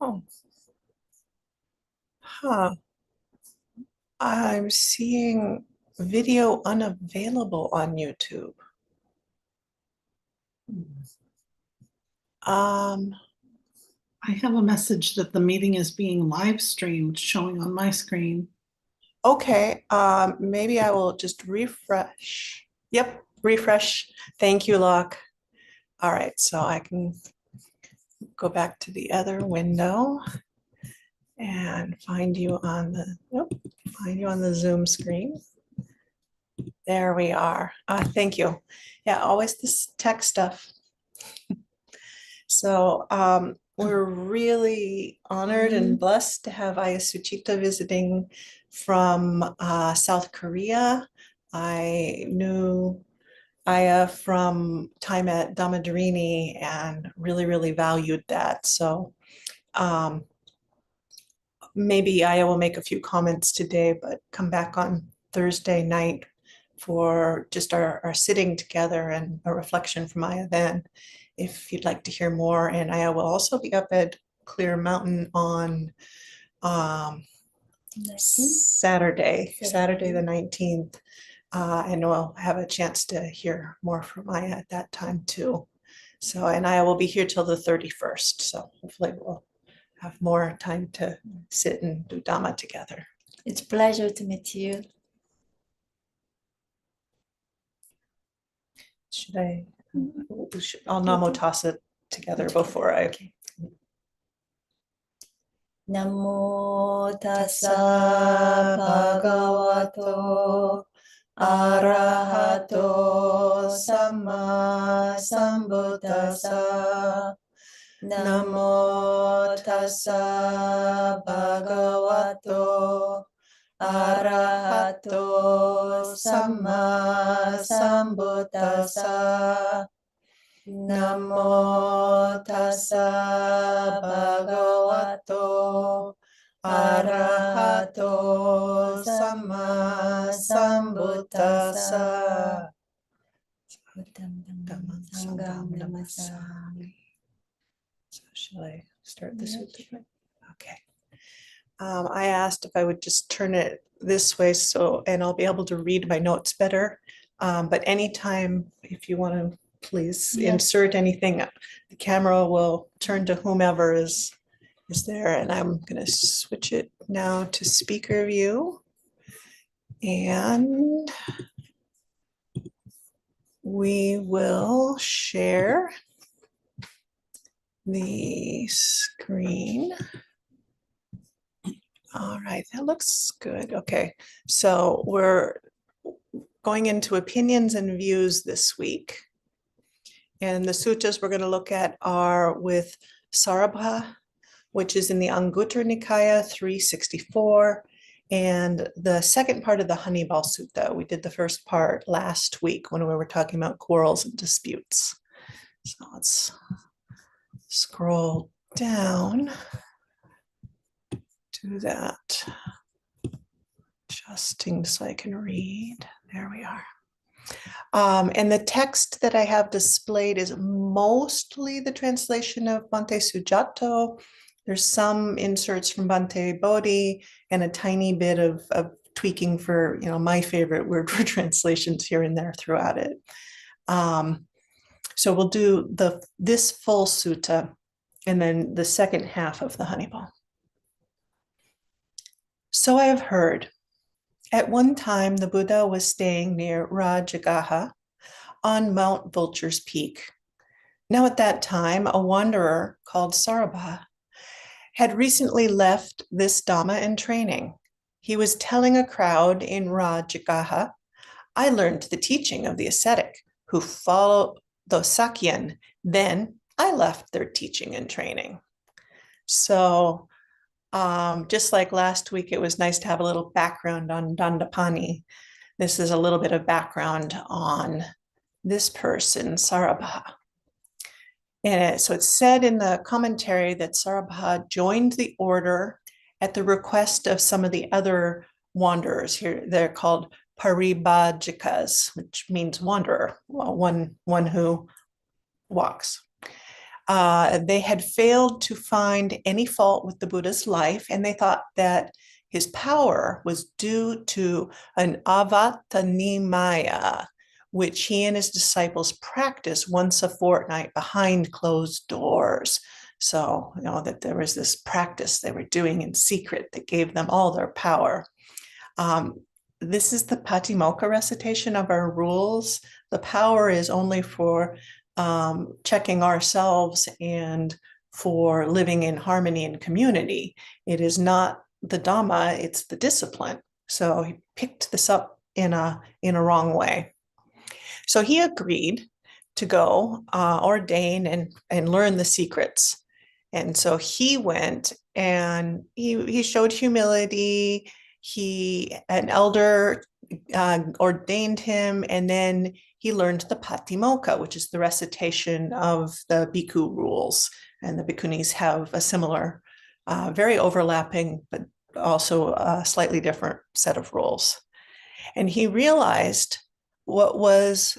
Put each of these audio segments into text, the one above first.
Oh, huh. I'm seeing video unavailable on YouTube. Um, I have a message that the meeting is being live streamed showing on my screen. okay, maybe I will just refresh. Yep, refresh. Thank you, Locke. All right, so I can go back to the other window and find you on the, nope, find you on the Zoom screen. There we are. Thank you. Yeah, always this tech stuff. So we're really honored and blessed to have Aya Suchita visiting from South Korea. I knew Aya from time at Dhammadharini and really, really valued that. So um, maybe Aya will make a few comments today, but come back on Thursday night for just our sitting together and a reflection from Aya then, if you'd like to hear more. And Aya will also be up at Clear Mountain on Saturday the 19th. And we'll have a chance to hear more from Aya at that time too. So, and Aya will be here till the 31st. So hopefully we'll have more time to sit and do Dhamma together. It's a pleasure to meet you. Should I? I'll Namo toss it together before I. Okay. Namo tassa bhagavato arahato samma sambuddhassa. Namo tassa bhagavato arahato samma sambuddhassa. Namo tassa bhagavato arahato samma sambuddhassa. Dhammam Sangham Namassami. So shall I start this with the okay. I asked if I would just turn it this way and I'll be able to read my notes better. But anytime, if you want to please insert anything, the camera will turn to whomever is there. And I'm going to switch it now to speaker view. And we will share the screen. All right, that looks good. Okay, so we're going into opinions and views this week. And the suttas we're going to look at are with Sarabha, which is in the Anguttara Nikaya 364, and the second part of the Honeyball Sutta. We did the first part last week when we were talking about quarrels and disputes. So let's scroll down to that. Adjusting so I can read. There we are. And the text that I have displayed is mostly the translation of Bhante Sujato. There's some inserts from Bhante Bodhi and a tiny bit of tweaking for, my favorite word for translations here and there throughout it. So we'll do this full sutta and then the second half of the Honeyball. So I have heard. At one time, the Buddha was staying near Rajagaha on Mount Vulture's Peak. Now at that time, a wanderer called Sarabha had recently left this Dhamma in training. He was telling a crowd in Rajagaha, I learned the teaching of the ascetic who followed the Sakyan. Then I left their teaching and training. So just like last week, it was nice to have a little background on Dandapani. This is a little bit of background on this person, Sarabha. And so it's said in the commentary that Sarabha joined the order at the request of some of the other wanderers here. They're called paribhajikas, which means wanderer, well, one who walks. They had failed to find any fault with the Buddha's life, and they thought that his power was due to an avatanimaya, which he and his disciples practice once a fortnight behind closed doors. So, that there was this practice they were doing in secret that gave them all their power. This is the Patimokkha recitation of our rules. The power is only for checking ourselves and for living in harmony and community. It is not the Dhamma, it's the discipline. So he picked this up in a wrong way. So he agreed to go ordain and learn the secrets. And so he went and he showed humility. An elder ordained him, and then he learned the Patimokkha, which is the recitation of the bhikkhu rules. And the bhikkhunis have a similar, very overlapping, but also a slightly different set of rules. And he realized which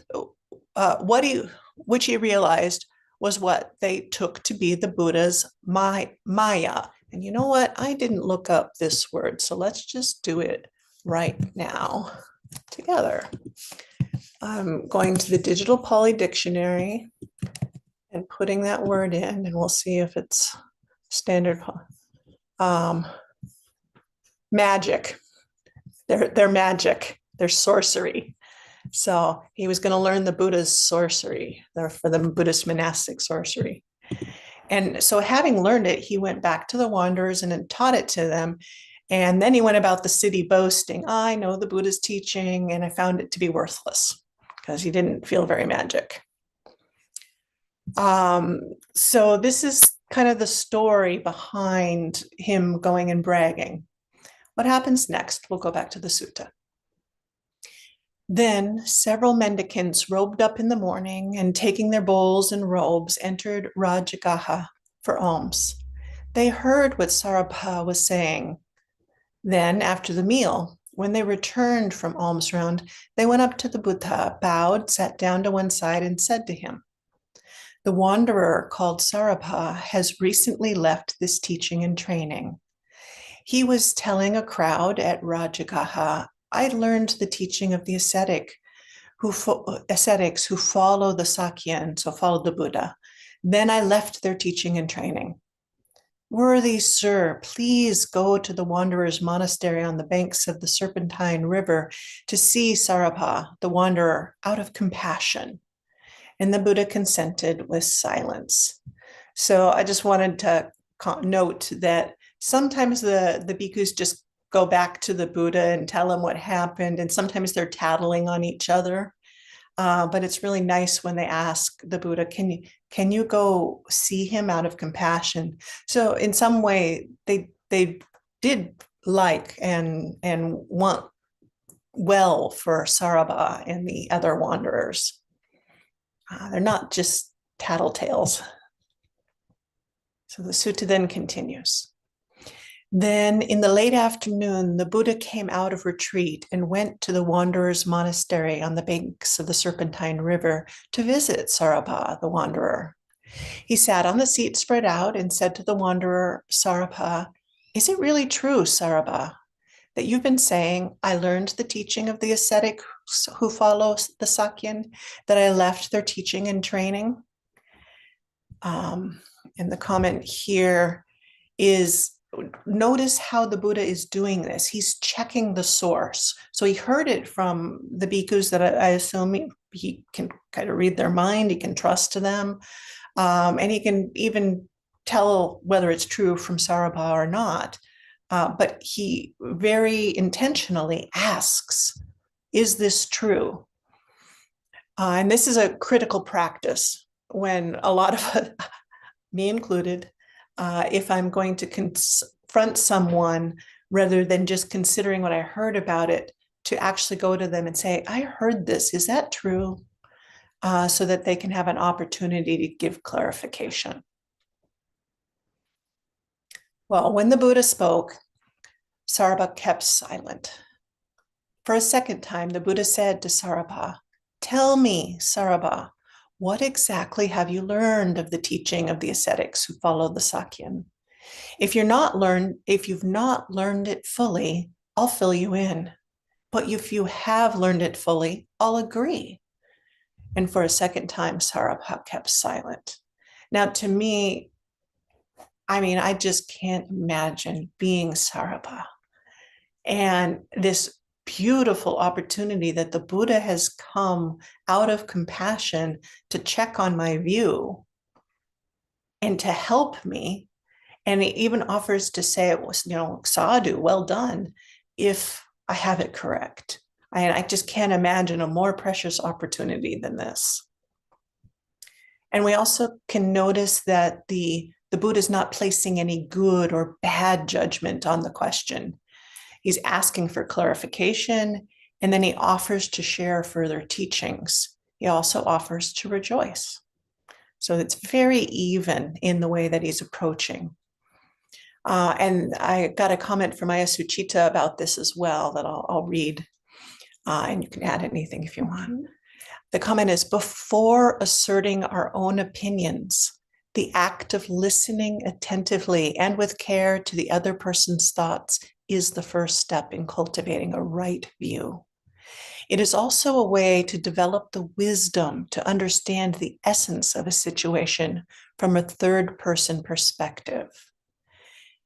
he realized was what they took to be the Buddha's Maya. And you know what? I didn't look up this word, so let's just do it right now together. I'm going to the Digital Pali Dictionary and putting that word in, and we'll see if it's standard. Magic. They're magic. They're sorcery. So he was going to learn the Buddha's sorcery, for the Buddhist monastic sorcery. And so having learned it, he went back to the wanderers and taught it to them. And then he went about the city boasting, I know the Buddha's teaching, and I found it to be worthless because he didn't feel very magic. So this is kind of the story behind him going and bragging. What happens next? We'll go back to the sutta. Then several mendicants robed up in the morning and taking their bowls and robes entered Rajagaha for alms. They heard what Sarabha was saying. Then after the meal, when they returned from alms round, they went up to the Buddha, bowed, sat down to one side and said to him, the wanderer called Sarabha has recently left this teaching and training. He was telling a crowd at Rajagaha, I learned the teaching of the ascetics who follow the Sakyan, so followed the Buddha. Then I left their teaching and training. Worthy sir, please go to the wanderer's monastery on the banks of the Serpentine River to see Sarabha, the wanderer, out of compassion. And the Buddha consented with silence. So I just wanted to note that sometimes the bhikkhus just go back to the Buddha and tell him what happened, and sometimes they're tattling on each other. But it's really nice when they ask the Buddha, can you go see him out of compassion? So in some way, they did like and want well for Sarabha and the other wanderers. They're not just tattletales. So the sutta then continues. Then in the late afternoon, the Buddha came out of retreat and went to the wanderer's monastery on the banks of the Serpentine River to visit Sarabha, the wanderer. He sat on the seat spread out and said to the wanderer, Sarabha, is it really true, Sarabha, that you've been saying, I learned the teaching of the ascetics who follow the Sakyan, that I left their teaching and training? And the comment here is, notice how the Buddha is doing this. He's checking the source. So he heard it from the bhikkhus that I assume he can kind of read their mind. He can trust to them. And he can even tell whether it's true from Sarabha or not. But he very intentionally asks, is this true? And this is a critical practice when a lot of, me included, if I'm going to confront someone, rather than just considering what I heard about it, to actually go to them and say, I heard this, is that true? So that they can have an opportunity to give clarification. Well, when the Buddha spoke, Sarabha kept silent. For a second time, the Buddha said to Sarabha, tell me, Sarabha, what exactly have you learned of the teaching of the ascetics who follow the Sakyan? If you've not learned it fully, I'll fill you in. But if you have learned it fully, I'll agree. And for a second time, Sarabha kept silent. Now, to me, I just can't imagine being Sarabha and this beautiful opportunity that the Buddha has come out of compassion to check on my view and to help me. And he even offers to say it was, sadhu, well done, if I have it correct. I just can't imagine a more precious opportunity than this. And we also can notice that the Buddha is not placing any good or bad judgment on the question. He's asking for clarification, and then he offers to share further teachings. He also offers to rejoice. So it's very even in the way that he's approaching. And I got a comment from Maya Suchita about this as well that I'll read, and you can add anything if you want. The comment is, before asserting our own opinions, the act of listening attentively and with care to the other person's thoughts is the first step in cultivating a right view. It is also a way to develop the wisdom to understand the essence of a situation from a third-person perspective.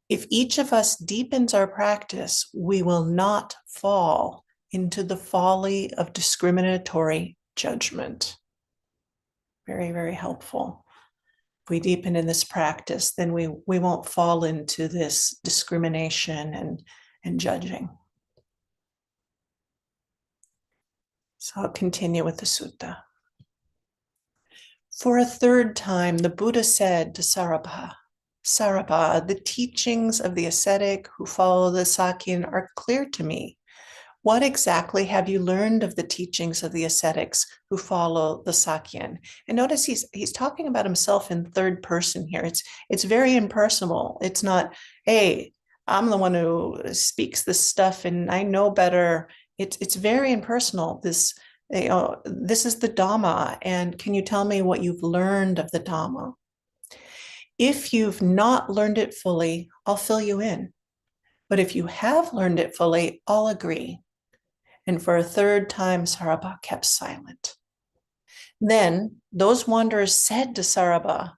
If each of us deepens our practice, we will not fall into the folly of discriminatory judgment. Very, very helpful. If we deepen in this practice, then we won't fall into this discrimination and judging. So I'll continue with the sutta. For a third time, the Buddha said to Sarabha, Sarabha, the teachings of the ascetic who follow the Sakyan are clear to me. What exactly have you learned of the teachings of the ascetics who follow the Sakyan? And notice he's talking about himself in third person here. It's very impersonal. It's not, hey, I'm the one who speaks this stuff and I know better. It's very impersonal. This is the Dhamma, and can you tell me what you've learned of the Dhamma? If you've not learned it fully, I'll fill you in. But if you have learned it fully, I'll agree. And for a third time, Sarabha kept silent. Then those wanderers said to Sarabha,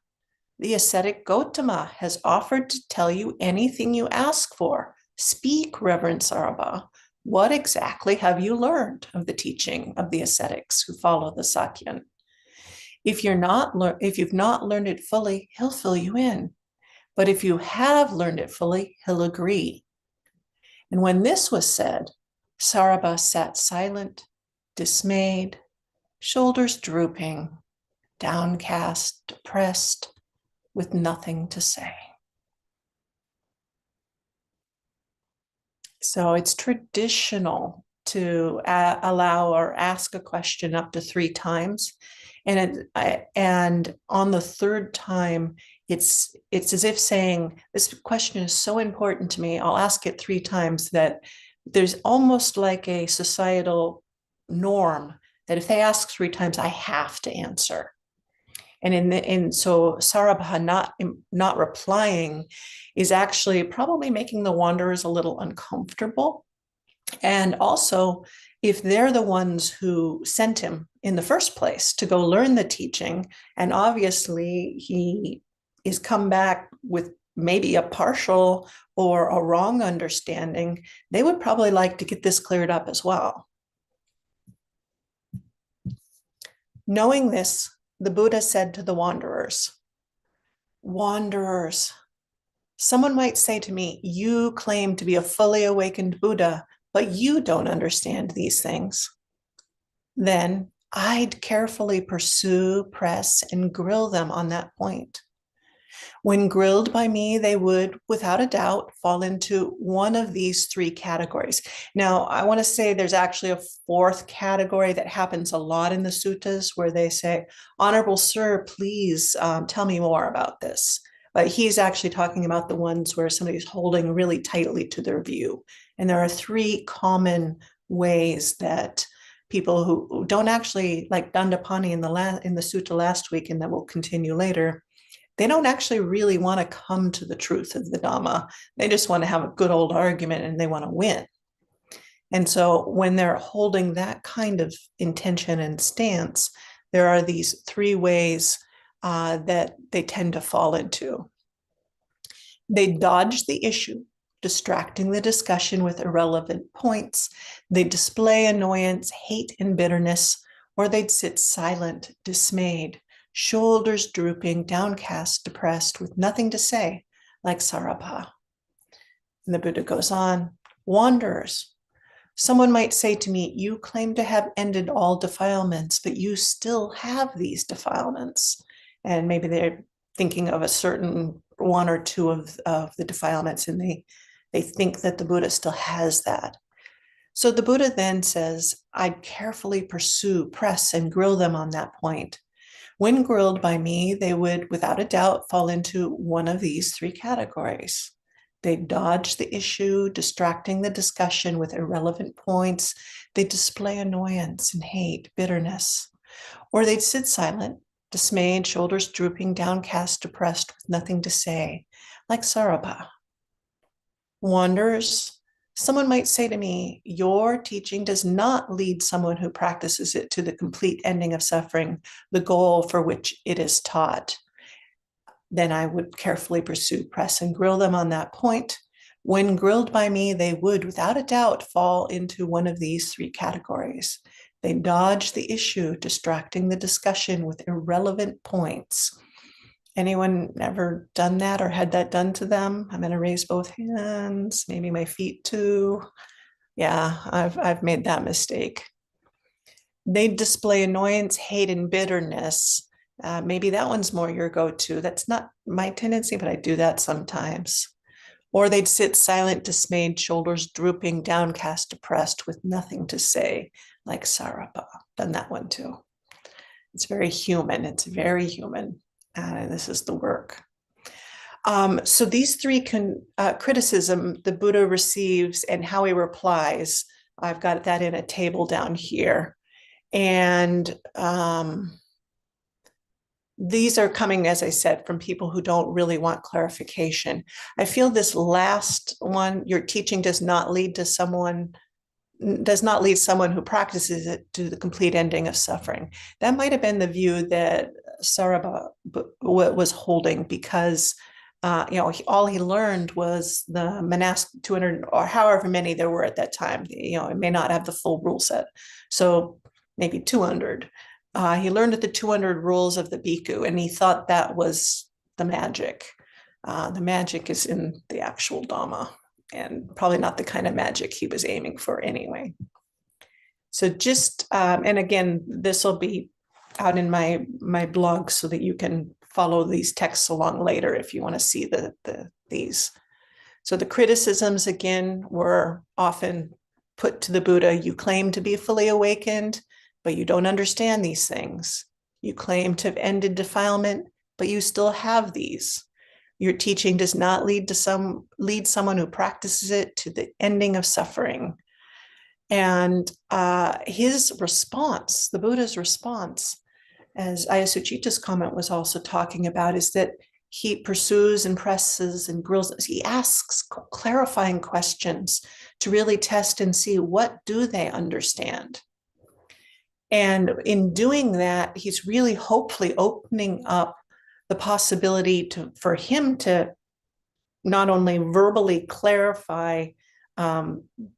the ascetic Gautama has offered to tell you anything you ask for. Speak, Reverend Sarabha. What exactly have you learned of the teaching of the ascetics who follow the Sakyan? If you've not learned it fully, he'll fill you in. But if you have learned it fully, he'll agree. And when this was said, Sarabha sat silent, dismayed, shoulders drooping, downcast, depressed, with nothing to say. So it's traditional to allow or ask a question up to 3 times. And on the third time, it's as if saying, this question is so important to me, I'll ask it 3 times, that there's almost like a societal norm that if they ask 3 times, I have to answer. And so Sarabha not replying is actually probably making the wanderers a little uncomfortable. And also, if they're the ones who sent him in the first place to go learn the teaching, and obviously he is come back with maybe a partial or a wrong understanding, they would probably like to get this cleared up as well. Knowing this, the Buddha said to the wanderers, "Wanderers, someone might say to me, you claim to be a fully awakened Buddha, but you don't understand these things. Then I'd carefully pursue, press, and grill them on that point. When grilled by me, they would, without a doubt, fall into one of these 3 categories." Now, I want to say there's actually a 4th category that happens a lot in the suttas where they say, "Honorable Sir, please tell me more about this." But he's actually talking about the ones where somebody's holding really tightly to their view. And there are 3 common ways that people who don't actually, like Dandapani in the sutta last week, and that will continue later, they don't actually really want to come to the truth of the Dhamma. They just want to have a good old argument and they want to win. And so when they're holding that kind of intention and stance, there are these three ways that they tend to fall into. They dodge the issue, distracting the discussion with irrelevant points. They display annoyance, hate, and bitterness, or they'd sit silent, dismayed, shoulders drooping, downcast, depressed, with nothing to say, like Sarabha. And the Buddha goes on, wanderers. Someone might say to me, you claim to have ended all defilements, but you still have these defilements. And maybe they're thinking of a certain one or two of the defilements, and they think that the Buddha still has that. So the Buddha then says, I'd carefully pursue, press, and grill them on that point. When grilled by me, they would, without a doubt, fall into one of these three categories. They dodge the issue, distracting the discussion with irrelevant points. They display annoyance and hate, bitterness. Or they'd sit silent, dismayed, shoulders drooping, downcast, depressed, with nothing to say, like Sarabha. Wanderers, someone might say to me, your teaching does not lead someone who practices it to the complete ending of suffering, the goal for which it is taught. Then I would carefully pursue, press, and grill them on that point. When grilled by me, they would, without a doubt, fall into one of these three categories. They dodge the issue, distracting the discussion with irrelevant points. Anyone ever done that or had that done to them? I'm going to raise both hands, maybe my feet too. Yeah, I've made that mistake. They display annoyance, hate, and bitterness. Maybe that one's more your go-to. That's not my tendency, but I do that sometimes. Or they'd sit silent, dismayed, shoulders drooping, downcast, depressed, with nothing to say, like Sarabha. Done that one too. It's very human. It's very human. This is the work. So these three criticism the Buddha receives and how he replies, I've got that in a table down here. And these are coming, as I said, from people who don't really want clarification. I feel this last one, your teaching does not lead someone who practices it to the complete ending of suffering. That might have been the view that Sarabha was holding, because all he learned was the monastic 200 or however many there were at that time. It may not have the full rule set, so maybe 200. He learned the 200 rules of the bhikkhu, and he thought that was the magic. The magic is in the actual Dhamma, and probably not the kind of magic he was aiming for anyway. So just, and again, this will be out in my blog so that you can follow these texts along later if you want to see these. So the criticisms, again, were often put to the Buddha. You claim to be fully awakened, but you don't understand these things. You claim to have ended defilement, but you still have these. Your teaching does not lead someone who practices it to the ending of suffering. And his response, the Buddha's response, as Ayasuchita's comment was also talking about, is that he pursues and presses and grills. He asks clarifying questions to really test and see, what do they understand? And in doing that, he's really hopefully opening up the possibility for him to not only verbally clarify,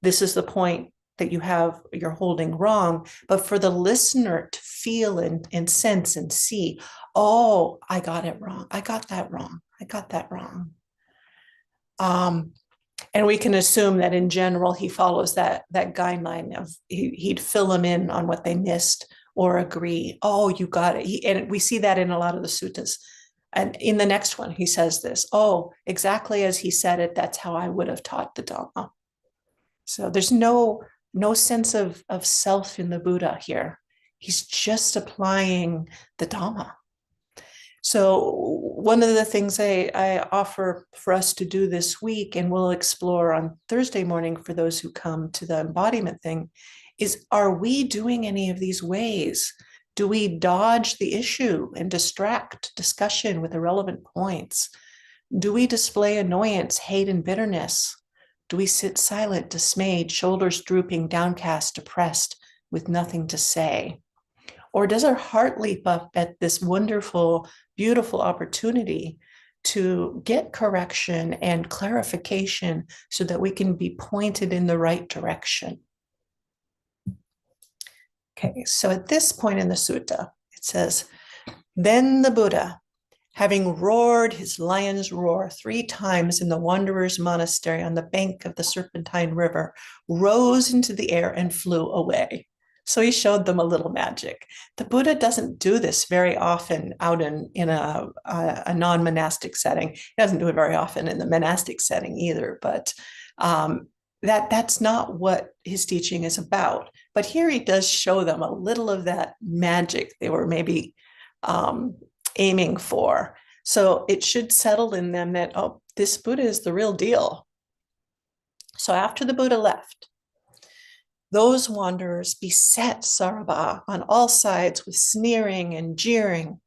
this is the point that you're holding wrong, but for the listener to feel and sense and see, oh, I got it wrong. I got that wrong. I got that wrong. And we can assume that in general, he follows that guideline of he'd fill them in on what they missed or agree. Oh, you got it. And we see that in a lot of the suttas. And in the next one, he says this, oh, exactly as he said it, that's how I would have taught the Dhamma. So there's no sense of self in the Buddha here. He's just applying the Dhamma. So one of the things I offer for us to do this week, and we'll explore on Thursday morning for those who come to the embodiment thing, is are we doing any of these ways? Do we dodge the issue and distract discussion with irrelevant points? Do we display annoyance, hate, and bitterness? Do we sit silent, dismayed, shoulders drooping, downcast, depressed, with nothing to say? Or does our heart leap up at this wonderful, beautiful opportunity to get correction and clarification so that we can be pointed in the right direction? Okay, so at this point in the sutta, it says, then the Buddha, having roared his lion's roar 3 times in the wanderer's monastery on the bank of the Serpentine River, rose into the air and flew away. So he showed them a little magic. The Buddha doesn't do this very often out in a non-monastic setting. He doesn't do it very often in the monastic setting either, but that's not what his teaching is about. But here he does show them a little of that magic they were maybe aiming for. So it should settle in them that, oh, this Buddha is the real deal. So after the Buddha left, those wanderers beset Sarabha on all sides with sneering and jeering.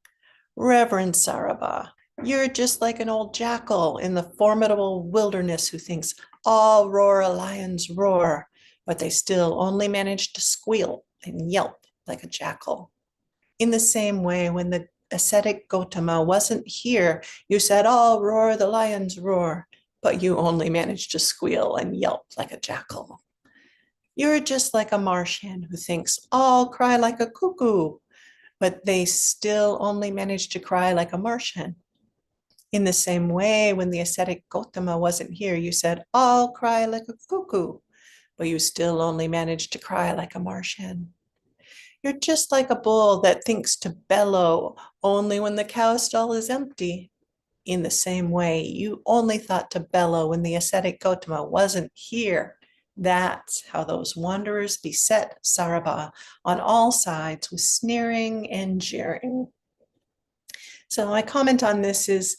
Reverend Sarabha, you're just like an old jackal in the formidable wilderness who thinks all roar a lion's roar, but they still only manage to squeal and yelp like a jackal. In the same way, when the ascetic Gautama wasn't here, you said, all roar the lion's roar, but you only managed to squeal and yelp like a jackal. You're just like a marsh hen who thinks, all cry like a cuckoo, but they still only manage to cry like a marsh hen. In the same way, when the ascetic Gautama wasn't here, you said, all cry like a cuckoo, but you still only managed to cry like a marsh hen. You're just like a bull that thinks to bellow only when the cow stall is empty. In the same way, you only thought to bellow when the ascetic Gautama wasn't here. That's how those wanderers beset Sarabha on all sides with sneering and jeering. So my comment on this is,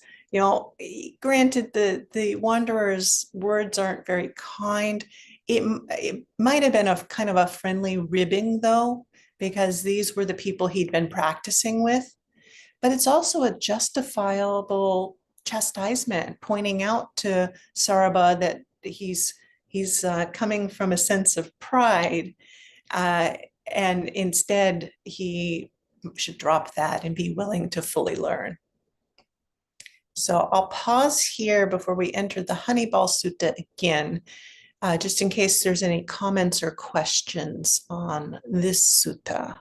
granted the wanderers' words aren't very kind. It might have been a kind of a friendly ribbing though, because these were the people he'd been practicing with. But it's also a justifiable chastisement, pointing out to Sarabha that he's coming from a sense of pride, and instead he should drop that and be willing to fully learn. So I'll pause here before we enter the Honeyball Sutta again, just in case there's any comments or questions on this sutta.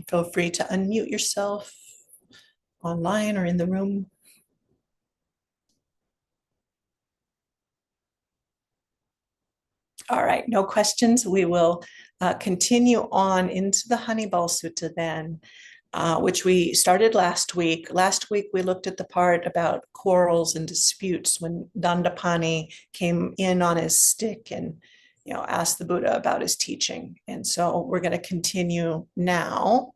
Feel free to unmute yourself online or in the room. All right, no questions. We will continue on into the Honeyball Sutta then, which we started last week. Last week, we looked at the part about quarrels and disputes when Dandapani came in on his stick and asked the Buddha about his teaching. And so we're going to continue now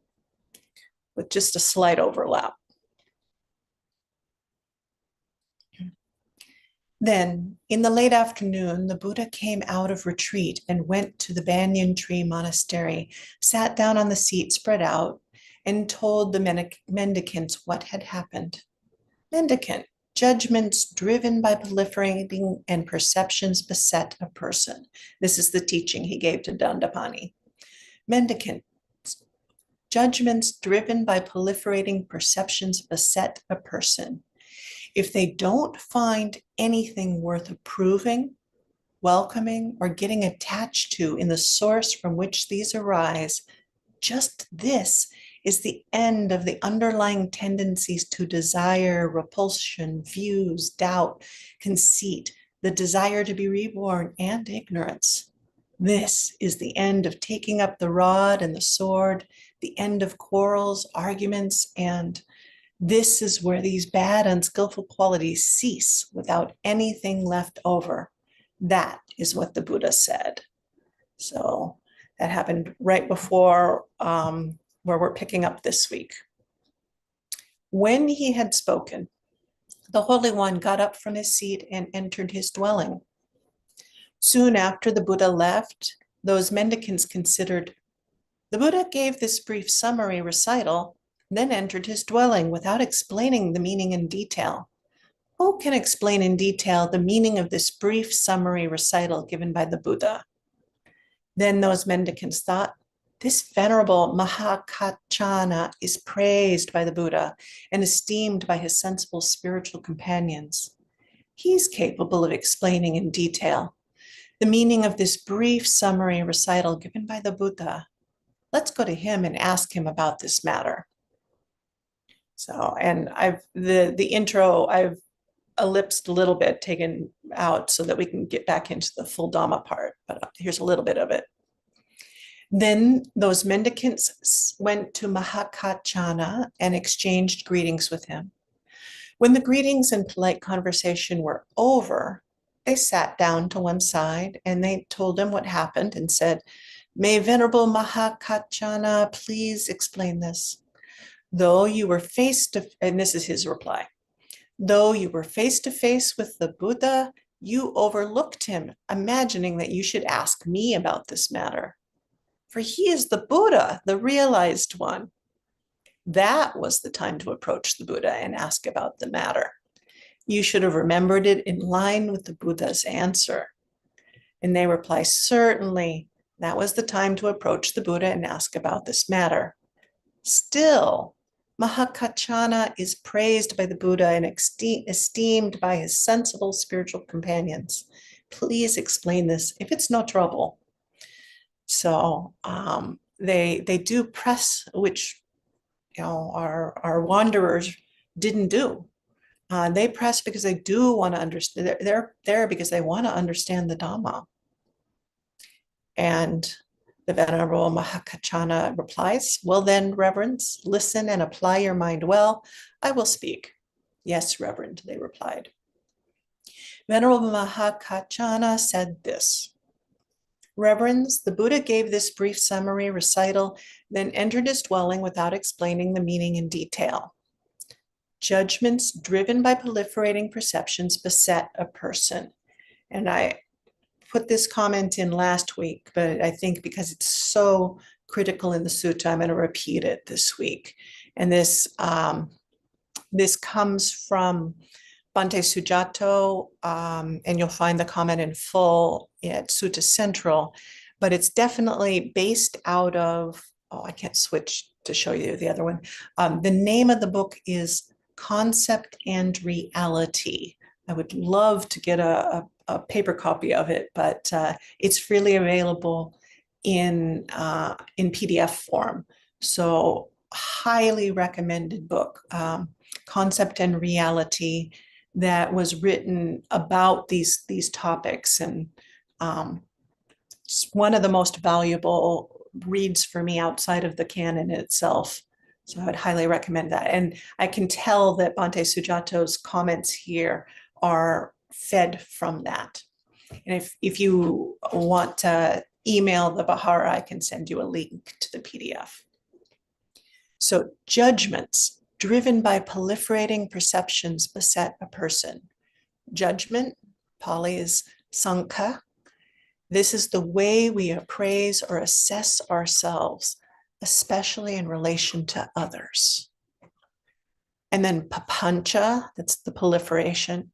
with just a slight overlap. Then, in the late afternoon, the Buddha came out of retreat and went to the banyan tree monastery, sat down on the seat spread out, and told the mendicants what had happened. Mendicant, judgments driven by proliferating and perceptions beset a person. This is the teaching he gave to Dandapani. Mendicant, judgments driven by proliferating perceptions beset a person. If they don't find anything worth approving, welcoming, or getting attached to in the source from which these arise, just this is the end of the underlying tendencies to desire, repulsion, views, doubt, conceit, the desire to be reborn, and ignorance. This is the end of taking up the rod and the sword, the end of quarrels, arguments, and this is where these bad, unskillful qualities cease without anything left over. That is what the Buddha said. So that happened right before where we're picking up this week. When he had spoken, the Holy One got up from his seat and entered his dwelling. Soon after the Buddha left, those mendicants considered, the Buddha gave this brief summary recital, then entered his dwelling without explaining the meaning in detail. Who can explain in detail the meaning of this brief summary recital given by the Buddha? Then those mendicants thought, this Venerable Kaccāna is praised by the Buddha and esteemed by his sensible spiritual companions. He's capable of explaining in detail the meaning of this brief summary recital given by the Buddha. Let's go to him and ask him about this matter. So, and the intro, I've ellipsed a little bit, taken out so that we can get back into the full Dhamma part, but here's a little bit of it. Then those mendicants went to Kaccāna and exchanged greetings with him. When the greetings and polite conversation were over, they sat down to one side and they told him what happened and said, may Venerable Kaccāna please explain this. Though you were and this is his reply, though you were face to face with the Buddha, you overlooked him, imagining that you should ask me about this matter. For he is the Buddha, the realized one. That was the time to approach the Buddha and ask about the matter. You should have remembered it in line with the Buddha's answer. And they reply, certainly, that was the time to approach the Buddha and ask about this matter. Still, Kaccāna is praised by the Buddha and esteemed by his sensible spiritual companions. Please explain this if it's no trouble. So they do press, which our wanderers didn't do. They press because they do want to understand. They're there because they want to understand the Dhamma. And the Venerable Kaccāna replies, well then, Reverends, listen and apply your mind well. I will speak. Yes, Reverend, they replied. Venerable Kaccāna said this. Reverends, the Buddha gave this brief summary recital, then entered his dwelling without explaining the meaning in detail. Judgments driven by proliferating perceptions beset a person. And I put this comment in last week, but I think because it's so critical in the sutta, I'm going to repeat it this week. And this comes from Bhante Sujato, and you'll find the comment in full at Sutta Central, but it's definitely based out of, I can't switch to show you the other one. The name of the book is Concept and Reality. I would love to get a paper copy of it, but it's freely available in PDF form. So highly recommended book, Concept and Reality, that was written about these topics, and it's one of the most valuable reads for me outside of the canon itself. So I would highly recommend that. And I can tell that Bhante Sujato's comments here are fed from that. And if you want to email the Vihara, I can send you a link to the PDF. So judgments driven by proliferating perceptions beset a person. Judgment, Pali is sankha. This is the way we appraise or assess ourselves, especially in relation to others. And then papancha, that's the proliferation.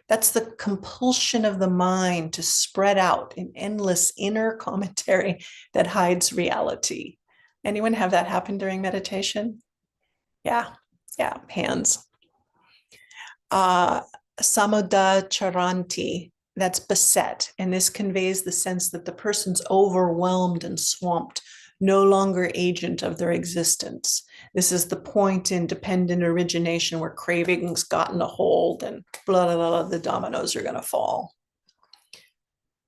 That's the compulsion of the mind to spread out in endless inner commentary that hides reality. Anyone have that happen during meditation? Yeah, hands. Samudha charanti, that's beset. And this conveys the sense that the person's overwhelmed and swamped, no longer agent of their existence. This is the point in dependent origination where craving's gotten a hold and blah, blah, blah, the dominoes are going to fall.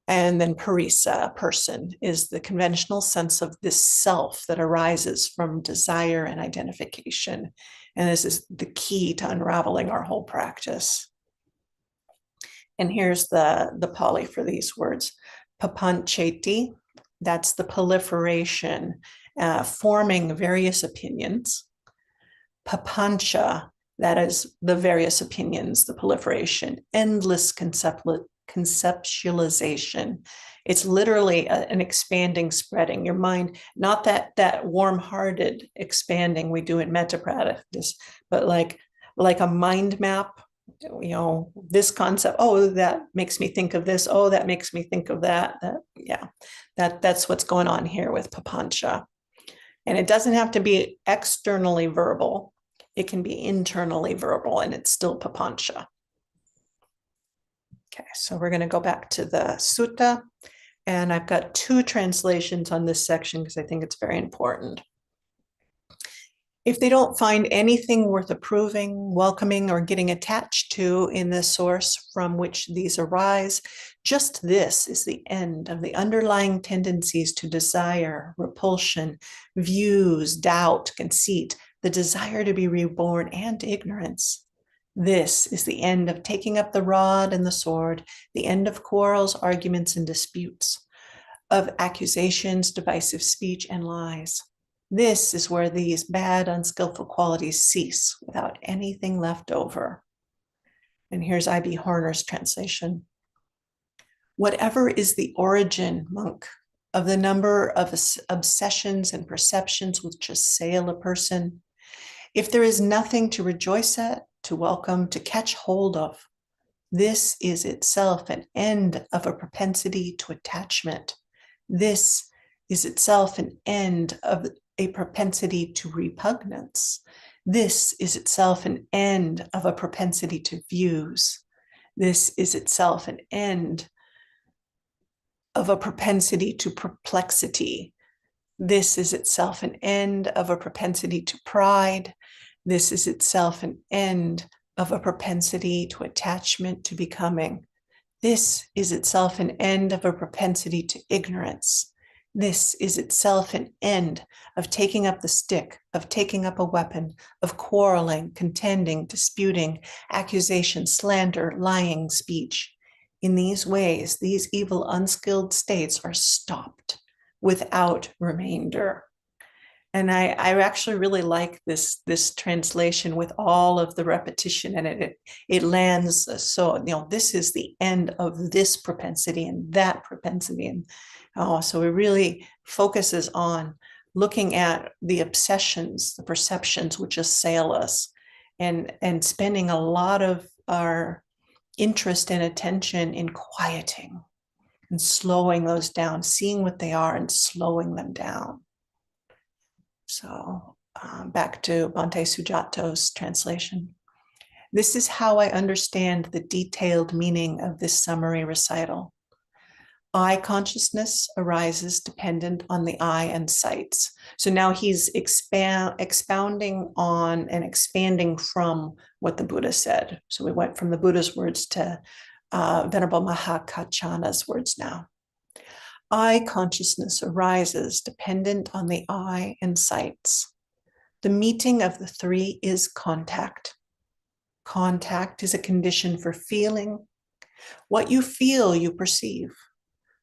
And then parisa, person, is the conventional sense of this self that arises from desire and identification. And this is the key to unraveling our whole practice. And here's the Pali for these words. Papancheti, That's the proliferation, forming various opinions. Papancha, that is the various opinions, the proliferation, endless conceptualization. It's literally an expanding, spreading your mind, not that warm-hearted expanding we do in metta practice, but like a mind map. This concept, oh, that makes me think of this, oh, that makes me think of that. That's what's going on here with papancha. And it doesn't have to be externally verbal. It can be internally verbal, and it's still papancha. Okay, so we're going to go back to the sutta, and I've got 2 translations on this section because I think it's very important. If they don't find anything worth approving, welcoming, or getting attached to in the source from which these arise, just this is the end of the underlying tendencies to desire, repulsion, views, doubt, conceit, the desire to be reborn, and ignorance. This is the end of taking up the rod and the sword, the end of quarrels, arguments, and disputes, of accusations, divisive speech, and lies. This is where these bad, unskillful qualities cease without anything left over. And here's I.B. Horner's translation. Whatever is the origin, monk, of the number of obsessions and perceptions which assail a person, if there is nothing to rejoice at, to welcome, to catch hold of, this is itself an end of a propensity to attachment. This is itself an end of a propensity to repugnance. This is itself an end of a propensity to views. This is itself an end of a propensity to perplexity. This is itself an end of a propensity to pride. This is itself an end of a propensity to attachment, to becoming. This is itself an end of a propensity to ignorance. This is itself an end of taking up the stick, of taking up a weapon, of quarreling, contending, disputing, accusation, slander, lying, speech. In these ways, these evil, unskilled states are stopped without remainder. And I actually really like this translation with all of the repetition, and it lands so, this is the end of this propensity and that propensity. And so it really focuses on looking at the obsessions, the perceptions which assail us, and spending a lot of our interest and attention in quieting and slowing those down, seeing what they are and slowing them down. So back to Bhante Sujato's translation. This is how I understand the detailed meaning of this summary recital. I consciousness arises dependent on the eye and sights. So now he's expounding on and expanding from what the Buddha said. So we went from the Buddha's words to Venerable Kaccāna's words now. Eye consciousness arises dependent on the eye and sights. The meeting of the 3 is contact. Contact is a condition for feeling. What you feel, you perceive.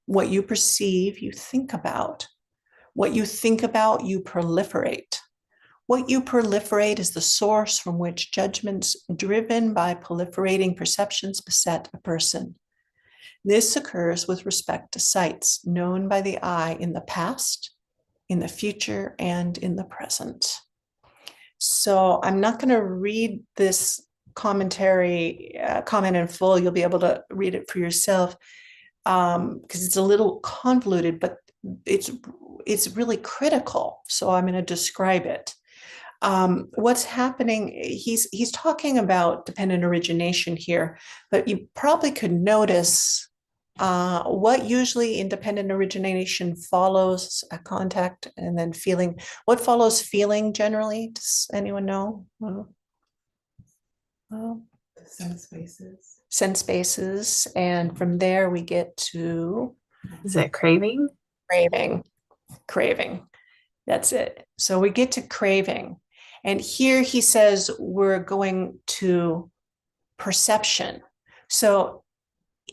What you perceive, you think about. What you think about, you proliferate. What you proliferate is the source from which judgments driven by proliferating perceptions beset a person. This occurs with respect to sights known by the eye in the past, in the future, and in the present. So I'm not going to read this commentary, comment in full. You'll be able to read it for yourself because it's a little convoluted, but it's really critical. So I'm going to describe it. What's happening, he's talking about dependent origination here, but you probably could notice what usually in dependent origination follows a contact and then feeling. What follows feeling generally? Does anyone know? Sense spaces. Sense spaces. And from there we get to... Is it craving? Craving. That's it. So we get to craving. And here he says we're going to perception. So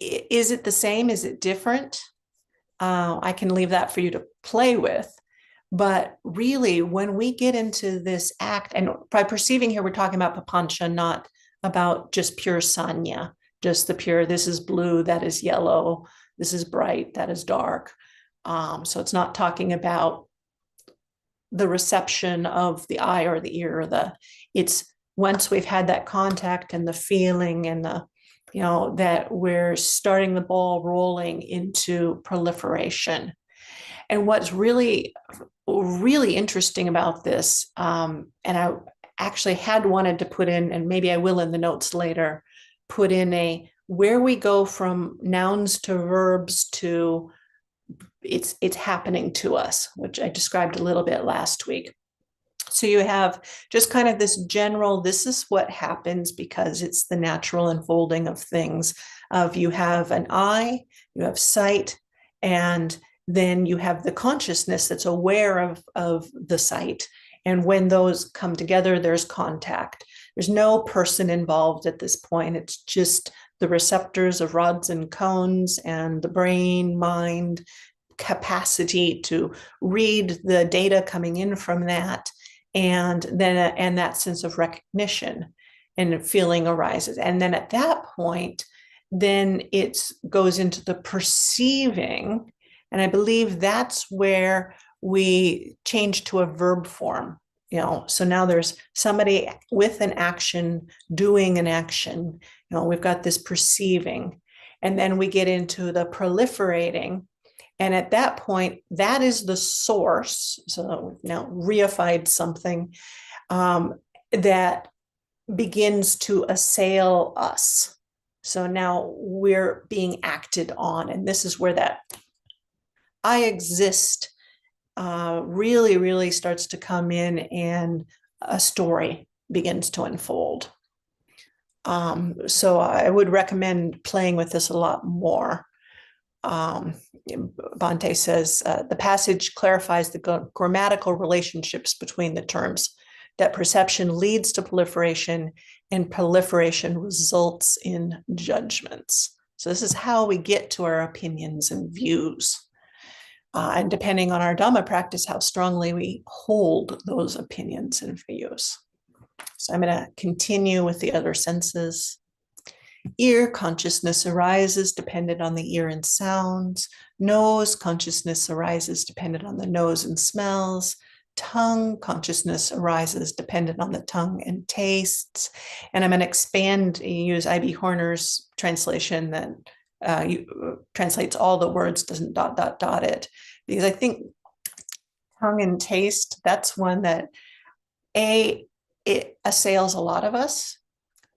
is it the same? Is it different? I can leave that for you to play with. But really, when we get into this act, and by perceiving here, we're talking about papancha, not about just pure sanya, just the pure, this is blue, that is yellow, this is bright, that is dark. So it's not talking about the reception of the eye or the ear, or it's once we've had that contact and the feeling and the, that we're starting the ball rolling into proliferation. And what's really, really interesting about this, and I actually had wanted to put in, and maybe I will in the notes later, put in where we go from nouns to verbs to it's happening to us, which I described a little bit last week. So you have just kind of this general, this is what happens because it's the natural unfolding of things. Of you have an eye, you have sight, and then you have the consciousness that's aware of the sight. And when those come together, there's contact. There's no person involved at this point. It's just the receptors of rods and cones and the brain, mind, capacity to read the data coming in from that, and then that sense of recognition and feeling arises. And then at that point, then it goes into the perceiving, and I believe that's where we change to a verb form. So now there's somebody with an action doing an action. We've got this perceiving, and then we get into the proliferating. And at that point, that is the source. So we've now reified something that begins to assail us. So now we're being acted on. And this is where that I exist really, really starts to come in, and a story begins to unfold. So I would recommend playing with this a lot more. Bhante says, the passage clarifies the grammatical relationships between the terms, that perception leads to proliferation and proliferation results in judgments. So this is how we get to our opinions and views. And depending on our Dhamma practice, how strongly we hold those opinions and views. So I'm going to continue with the other senses. Ear consciousness arises dependent on the ear and sounds. Nose consciousness arises dependent on the nose and smells. Tongue consciousness arises dependent on the tongue and tastes. And I'm going to expand, use I.B. Horner's translation that translates all the words, doesn't ... it. Because I think tongue and taste, that's one that it assails a lot of us.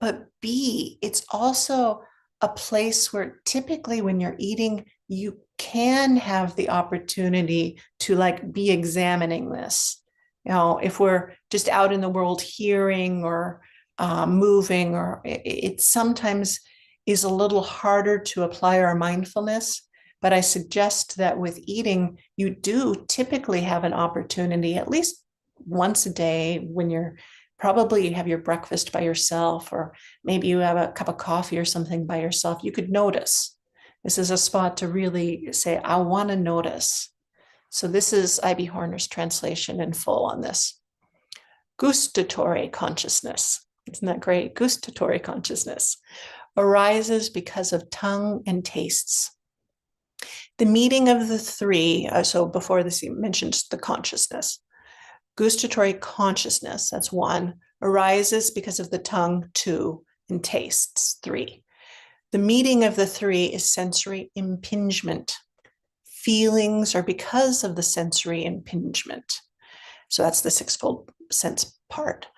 But B, it's also a place where typically when you're eating, you can have the opportunity to be examining this. If we're just out in the world hearing or moving, or it sometimes is a little harder to apply our mindfulness. But I suggest that with eating, you do typically have an opportunity at least once a day when you're probably have your breakfast by yourself, or maybe you have a cup of coffee or something by yourself. You could notice. This is a spot to really say, I want to notice. So this is I.B. Horner's translation in full on this. Gustatory consciousness, isn't that great? Gustatory consciousness arises because of tongue and tastes. The meeting of the three, so before this he mentions the consciousness. Gustatory consciousness, that's one, arises because of the tongue, two, and tastes, three. The meeting of the three is sensory impingement. Feelings are because of the sensory impingement. So that's the sixfold sense part.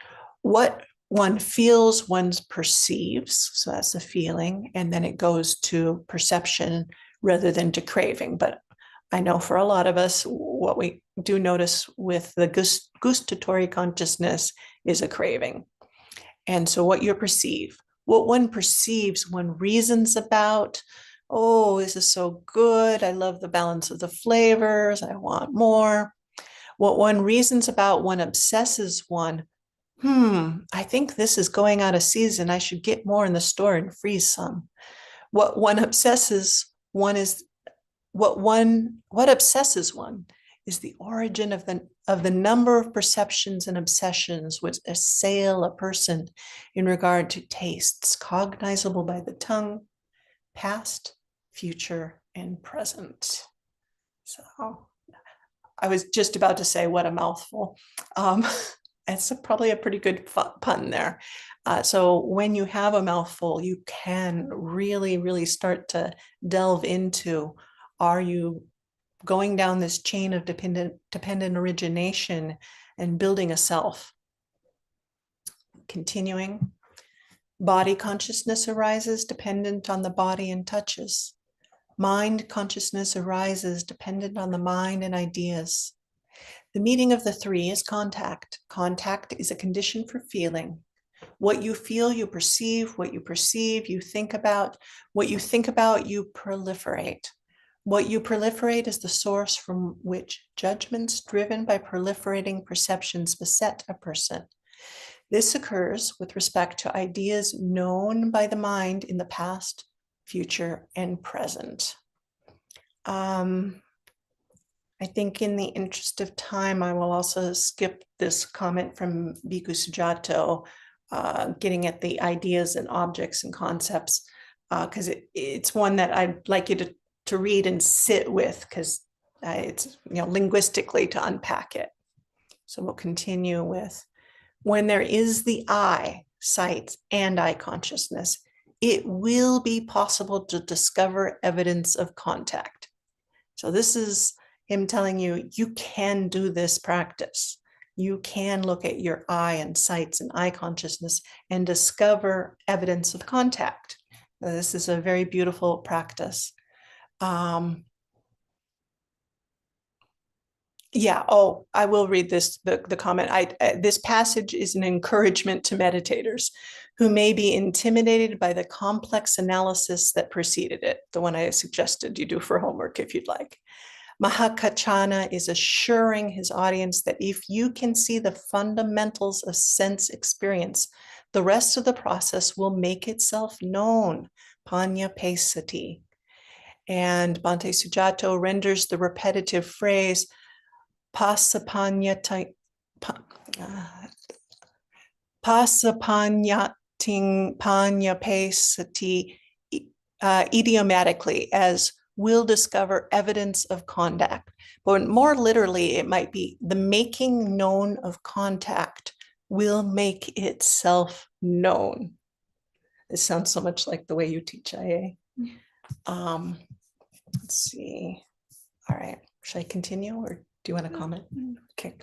What one feels, one perceives, so that's the feeling, and then it goes to perception rather than to craving. But I know for a lot of us, what we do notice with the gustatory consciousness is a craving. And so what you perceive, what one perceives, one reasons about, oh, this is so good. I love the balance of the flavors. I want more. What one reasons about, one obsesses one. I think this is going out of season. I should get more in the store and freeze some. What one obsesses, one is what obsesses one is the origin of the number of perceptions and obsessions which assail a person in regard to tastes cognizable by the tongue, past, future, and present. So I was just about to say, what a mouthful. It's probably a pretty good pun there. So when you have a mouthful, you can really, really start to delve into, are you going down this chain of dependent origination and building a self? Continuing, body consciousness arises dependent on the body and touches. Mind consciousness arises dependent on the mind and ideas. The meeting of the three is contact. Contact is a condition for feeling. What you feel, you perceive. What you perceive, you think about. What you think about, you proliferate. What you proliferate is the source from which judgments driven by proliferating perceptions beset a person. This occurs with respect to ideas known by the mind in the past, future, and present. I think in the interest of time, I will also skip this comment from Bhikkhu Sujato, getting at the ideas and objects and concepts, because it's one that I'd like you to read and sit with, because it's, linguistically to unpack it. So we'll continue with, when there is the eye, sight, and eye consciousness, it will be possible to discover evidence of contact. So this is him telling you, you can do this practice. You can look at your eye and sights and eye consciousness and discover evidence of contact. This is a very beautiful practice. I will read the comment. This passage is an encouragement to meditators who may be intimidated by the complex analysis that preceded it, the one I suggested you do for homework if you'd like. Kaccāna is assuring his audience that if you can see the fundamentals of sense experience, the rest of the process will make itself known, panya pesati. And Bhante Sujato renders the repetitive phrase pasapanyating panya pesati idiomatically as will discover evidence of contact. But more literally, it might be the making known of contact will make itself known. This sounds so much like the way you teach IA. Let's see. All right. Should I continue or do you want to comment? Okay.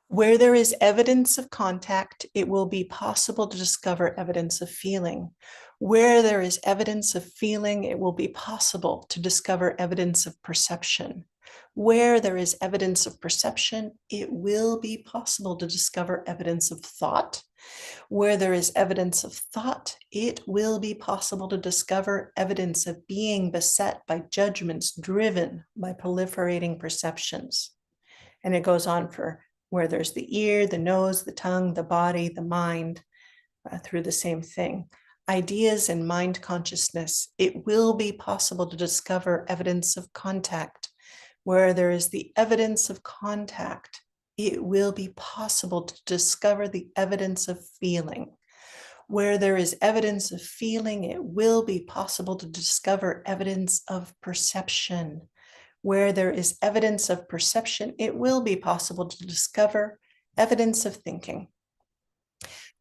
Where there is evidence of contact, it will be possible to discover evidence of feeling. Where there is evidence of feeling, it will be possible to discover evidence of perception. Where there is evidence of perception, it will be possible to discover evidence of thought. Where there is evidence of thought, it will be possible to discover evidence of being beset by judgments driven by proliferating perceptions. And it goes on for where there's the ear, the nose, the tongue, the body, the mind, through the same thing. Ideas and mind consciousness, it will be possible to discover evidence of contact. Where there is the evidence of contact, it will be possible to discover the evidence of feeling. Where there is evidence of feeling, it will be possible to discover evidence of perception. Where there is evidence of perception, it will be possible to discover evidence of thinking.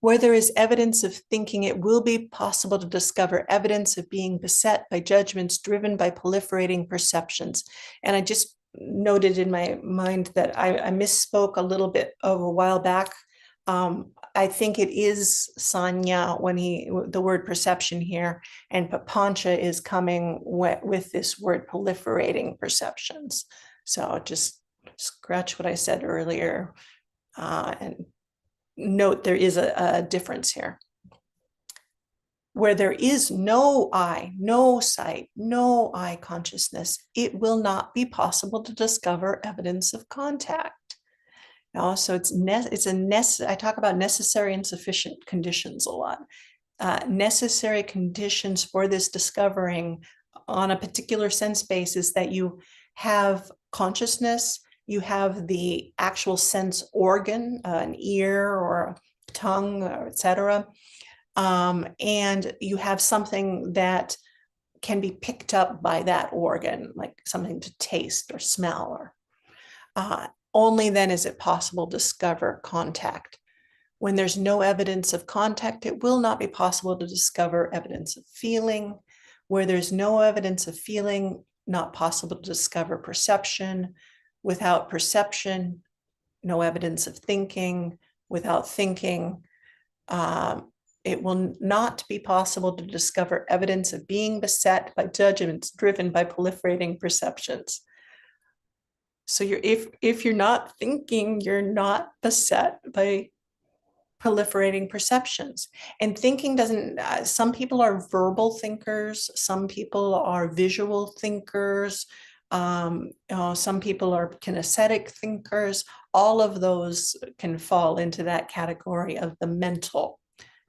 Where there is evidence of thinking, it will be possible to discover evidence of being beset by judgments driven by proliferating perceptions. And I just noted in my mind that I misspoke a little bit a while back. I think it is sanya when the word perception here, and papancha is coming with this word proliferating perceptions. So just scratch what I said earlier and note there is a difference here. Where there is no eye, no sight, no eye consciousness, it will not be possible to discover evidence of contact. So I talk about necessary and sufficient conditions a lot. Necessary conditions for this discovering on a particular sense basis that you have consciousness, you have the actual sense organ, an ear or a tongue, etc. And you have something that can be picked up by that organ, like something to taste or smell, or only then is it possible to discover contact. When there's no evidence of contact, it will not be possible to discover evidence of feeling. Where there's no evidence of feeling, not possible to discover perception. Without perception, no evidence of thinking. Without thinking, it will not be possible to discover evidence of being beset by judgments driven by proliferating perceptions. So if you're not thinking, you're not beset by proliferating perceptions. And thinking doesn't, some people are verbal thinkers, some people are visual thinkers, some people are kinesthetic thinkers. All of those can fall into that category of the mental.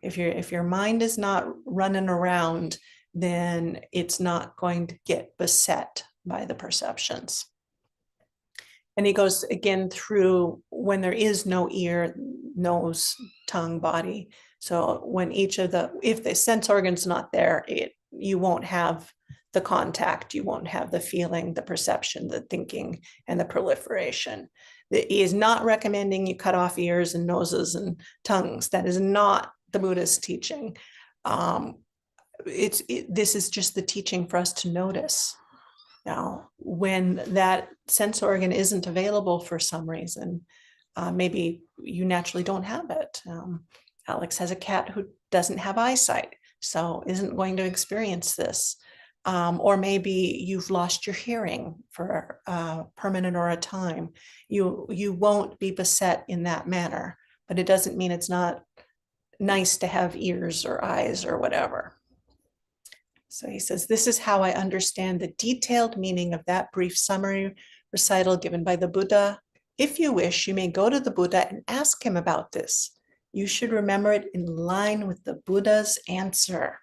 If your mind is not running around, then it's not going to get beset by the perceptions. And he goes again through when there is no ear, nose, tongue, body. So when each of if the sense organ's not there, you won't have the contact, you won't have the feeling, the perception, the thinking, and the proliferation. He is not recommending you cut off ears and noses and tongues. That is not the Buddha's teaching. This is just the teaching for us to notice. Now, when that sense organ isn't available for some reason, maybe you naturally don't have it. Alex has a cat who doesn't have eyesight, so isn't going to experience this. Or maybe you've lost your hearing for permanent or a time. You won't be beset in that manner, but it doesn't mean it's not nice to have ears or eyes or whatever. So he says, this is how I understand the detailed meaning of that brief summary recital given by the Buddha. If you wish, you may go to the Buddha and ask him about this. You should remember it in line with the Buddha's answer.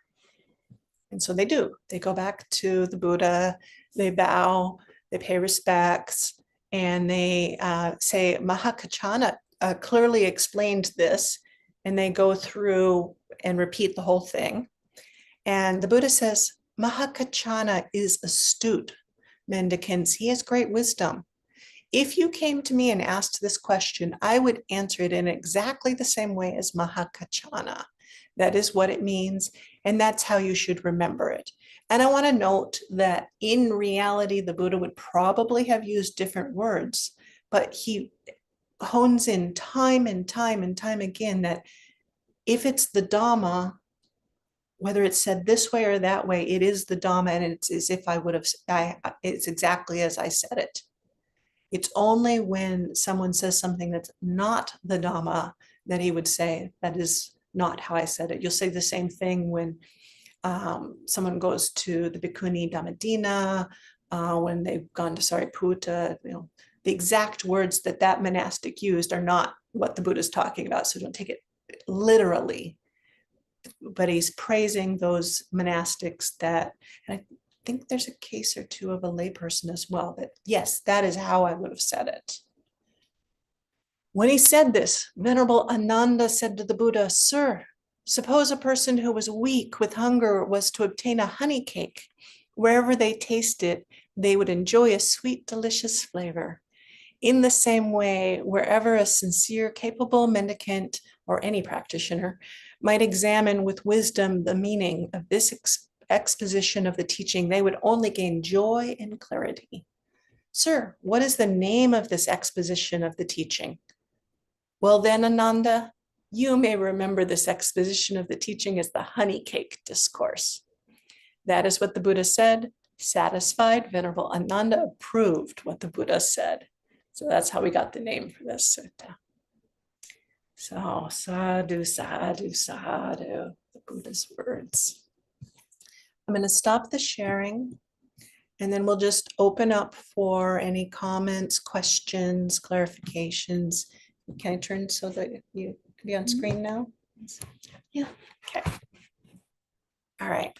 And so they do. They go back to the Buddha, they bow, they pay respects, and they say, Kaccāna clearly explained this, and they go through and repeat the whole thing. And the Buddha says, Kaccāna is astute, mendicants. He has great wisdom. If you came to me and asked this question, I would answer it in exactly the same way as Kaccāna. That is what it means, and that's how you should remember it. And I want to note that in reality, the Buddha would probably have used different words, but he hones in time and time and time again that if it's the Dhamma, whether it's said this way or that way, it is the Dhamma, and it's as if I would have, it's exactly as I said it. It's only when someone says something that's not the Dhamma that he would say, that is not how I said it. You'll say the same thing when someone goes to the Bhikkhuni Dhammadina, when they've gone to Sariputta, the exact words that monastic used are not what the Buddha is talking about, so don't take it literally. But he's praising those monastics and I think there's a case or two of a layperson as well, that yes, that is how I would have said it. When he said this, Venerable Ananda said to the Buddha, Sir, suppose a person who was weak with hunger was to obtain a honey cake. Wherever they taste it, they would enjoy a sweet, delicious flavor. In the same way, wherever a sincere, capable mendicant or any practitioner might examine with wisdom the meaning of this exposition of the teaching, they would only gain joy and clarity. Sir, what is the name of this exposition of the teaching? Well then, Ananda, you may remember this exposition of the teaching as the honey cake discourse. That is what the Buddha said. Satisfied, Venerable Ananda approved what the Buddha said. So that's how we got the name for this sutta. So, sadhu, sadhu, sadhu, the Buddha's words. I'm going to stop the sharing, and then we'll just open up for any comments, questions, clarifications. Can I turn so that you can be on screen now? Yeah, okay. All right,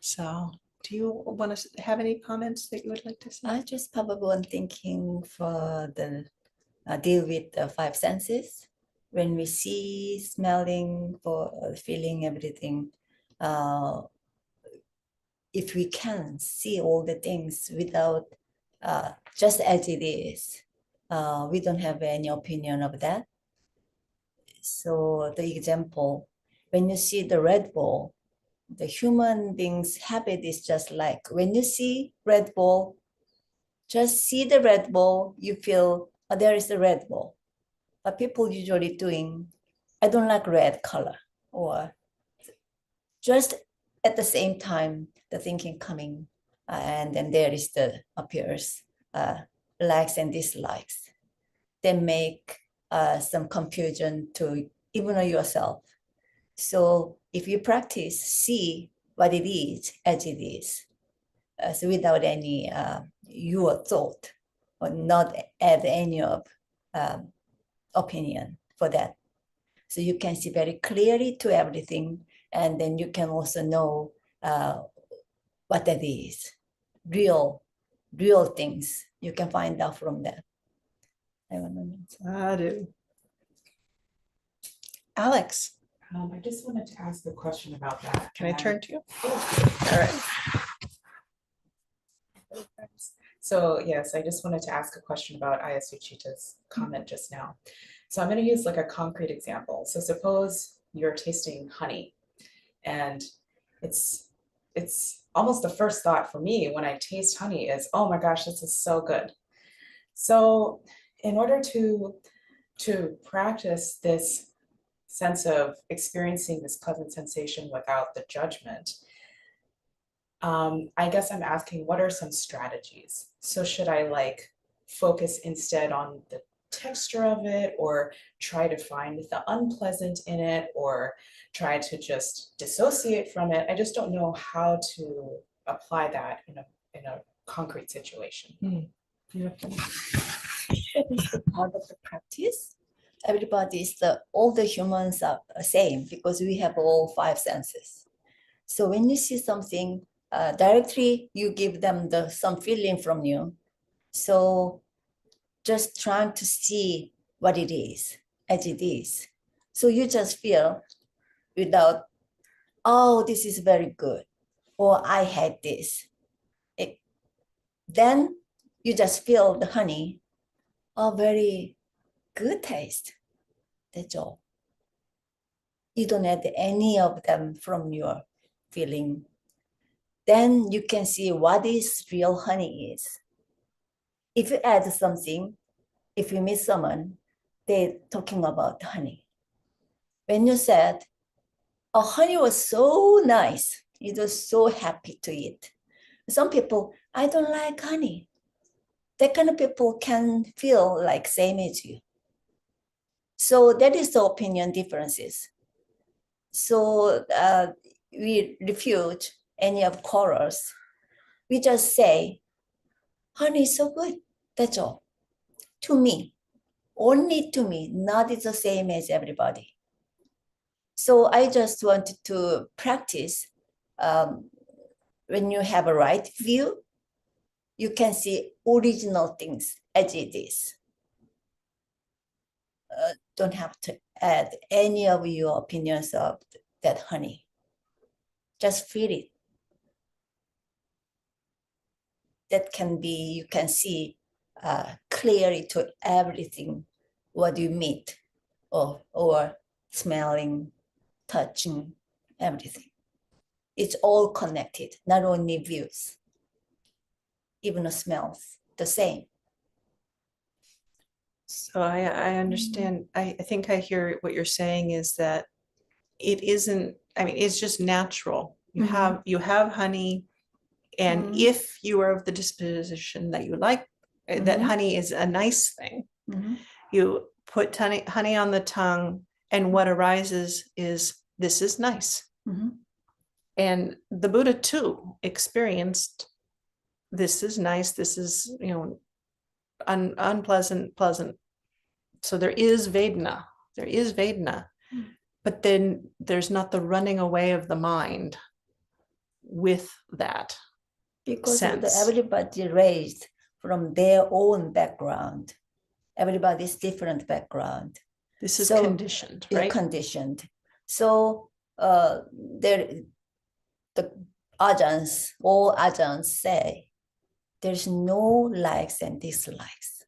so do you want to have any comments that you would like to say? I just probably am thinking for the deal with the five senses. When we see, smelling, for feeling everything, if we can see all the things without just as it is, we don't have any opinion of that. So the example, when you see the red ball, the human being's habit is just like when you see red ball, just see the red ball, you feel, oh, there is the red ball. But people usually doing, I don't like red color, or just at the same time, the thinking coming, and then there is the appears, likes and dislikes. They make some confusion to even yourself. So if you practice, see what it is as it is, so without any your thought, or not add any of opinion for that. So you can see very clearly to everything, and then you can also know what that is. Real things you can find out from that. I do. Alex, I just wanted to ask a question about that. can I turn to you? Oh, All right. so yes, I just wanted to ask a question about Ayasuchita's comment just now. So I'm going to use like a concrete example. So suppose you're tasting honey, and it's almost the first thought for me when I taste honey is, oh my gosh, this is so good. So in order to practice this sense of experiencing this pleasant sensation without the judgment, I guess I'm asking, what are some strategies? So should I like focus instead on the texture of it, or try to find the unpleasant in it, or try to just dissociate from it? I just don't know how to apply that in a concrete situation. Beautiful. That is the part of the practice. Everybody is all the humans are the same because we have all five senses. So when you see something directly, you give them some feeling from you. So just trying to see what it is as it is. So you just feel without, oh, this is very good, or I had this. Then you just feel the honey, oh, very good taste. That's all. You don't add any of them from your feeling. Then you can see what is real honey is. If you add something, if you meet someone, they're talking about honey. When you said, oh, honey was so nice, it was so happy to eat. Some people, I don't like honey. That kind of people can feel like same as you. So that is the opinion differences. So we refute any of quarrels. We just say, honey is so good, that's all. To me, only to me, not the same as everybody. So I just wanted to practice when you have a right view, you can see original things as it is. Don't have to add any of your opinions of that honey. Just feel it. That can be, you can see clearly to everything what you meet, or smelling, touching, everything. It's all connected, not only views, even the smells, the same. So I understand. I think I hear what you're saying is that it isn't, I mean, it's just natural. You have honey, and if you are of the disposition that you like, that honey is a nice thing, you put honey on the tongue, and what arises is, this is nice. And the Buddha too experienced, this is nice, this is, unpleasant, pleasant. So there is Vedana, but then there's not the running away of the mind with that. Because of sense. everybody raised from their own background. Everybody's different background. This is So, conditioned, You're right? conditioned. So the Ajahns, all Ajahns say, there's no likes and dislikes.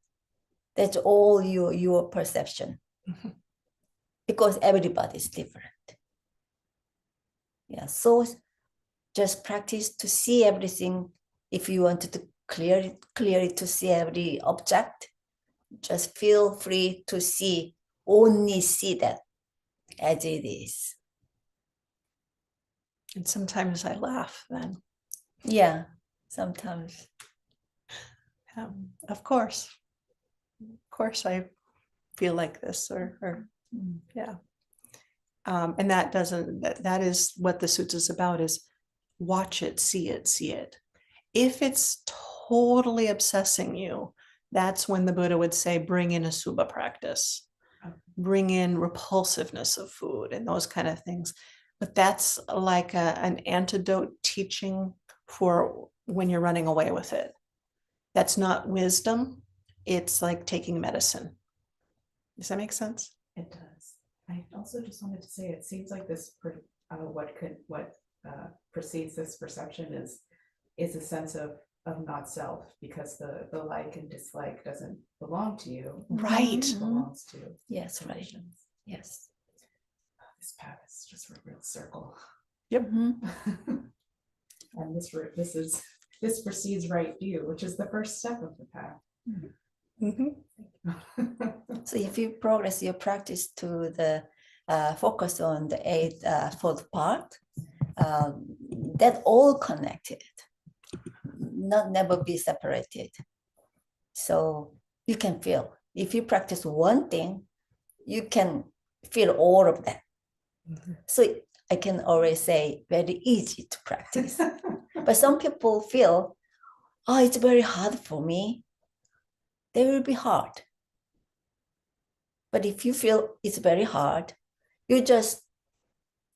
That's all your perception. Mhm. Because everybody's different. Yeah, so just practice to see everything. If you wanted to clearly to see every object, just feel free to only see that as it is. And sometimes I laugh then. Yeah, sometimes. Of course. Of course I feel like this or yeah. And that is what the sutta is about, is watch it, see it, see it. If it's totally obsessing you, that's when the Buddha would say, bring in a subha practice, bring in repulsiveness of food and those kind of things. But that's like an antidote teaching for when you're running away with it. That's not wisdom. It's like taking medicine. Does that make sense? It does. I also just wanted to say, it seems like this, what precedes this perception is a sense of not self, because the like and dislike doesn't belong to you. Right. It belongs to Yes, right. conditions. Yes. This path is just a real circle. Yep. And this precedes right view, which is the first step of the path. Mhm. So if you progress your practice to the focus on the fourth part, that all connected, never be separated. So you can feel. If you practice one thing, you can feel all of that. Mhm. So I can always say very easy to practice. But some people feel, oh, it's very hard for me. They will be hard. But if you feel it's very hard, you just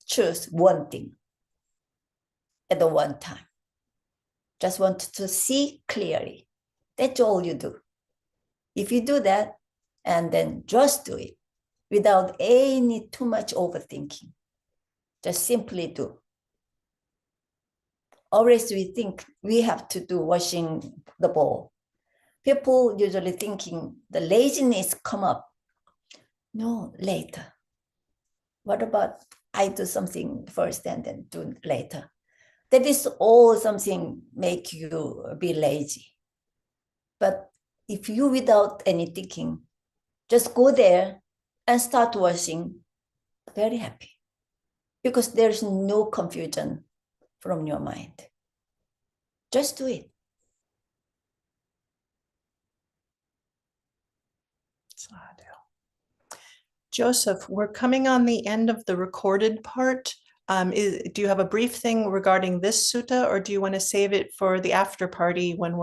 choose one thing at the one time. Just want to see clearly. That's all you do. If you do that, and then just do it without any too much overthinking, just simply do. Always we think we have to do washing the bowl. People usually thinking the laziness come up. No, later. What about I do something first and then do later? That is all something make you be lazy. But if you without any thinking, just go there and start washing, very happy. Because there's no confusion from your mind. Just do it. Joseph, we're coming on the end of the recorded part. Do you have a brief thing regarding this sutta, or do you want to save it for the after party when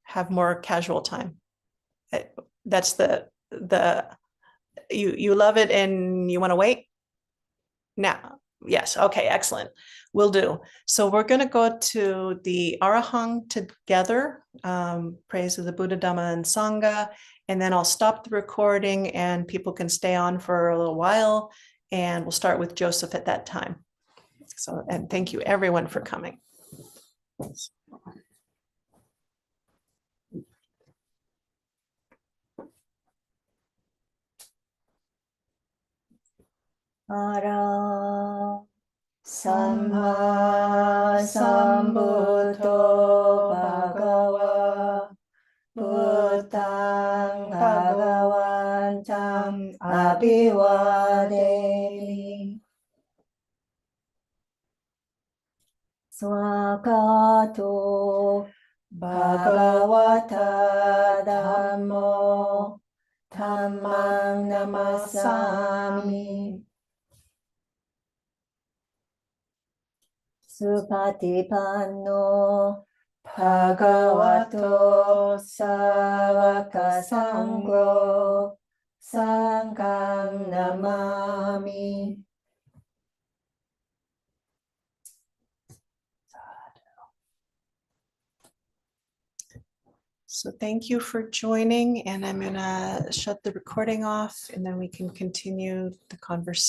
have more casual time? That's you love it and you want to wait? Now, yes, okay, excellent. Will do. So we're going to go to the Arahang together, praise of the Buddha, Dhamma, and Sangha, and then I'll stop the recording and people can stay on for a little while, and we'll start with Joseph at that time. So, and thank you everyone for coming. Ara Samma Sambuddho Bhagava Buddhaṃ Bhagavantaṃ Abhivādemi Swagato Bhagavata Dhammo Dhammang Namasami Supatipanno Bhagavato Sāvaka Sangho Sangham Namami. So thank you for joining, and I'm gonna shut the recording off and then we can continue the conversation.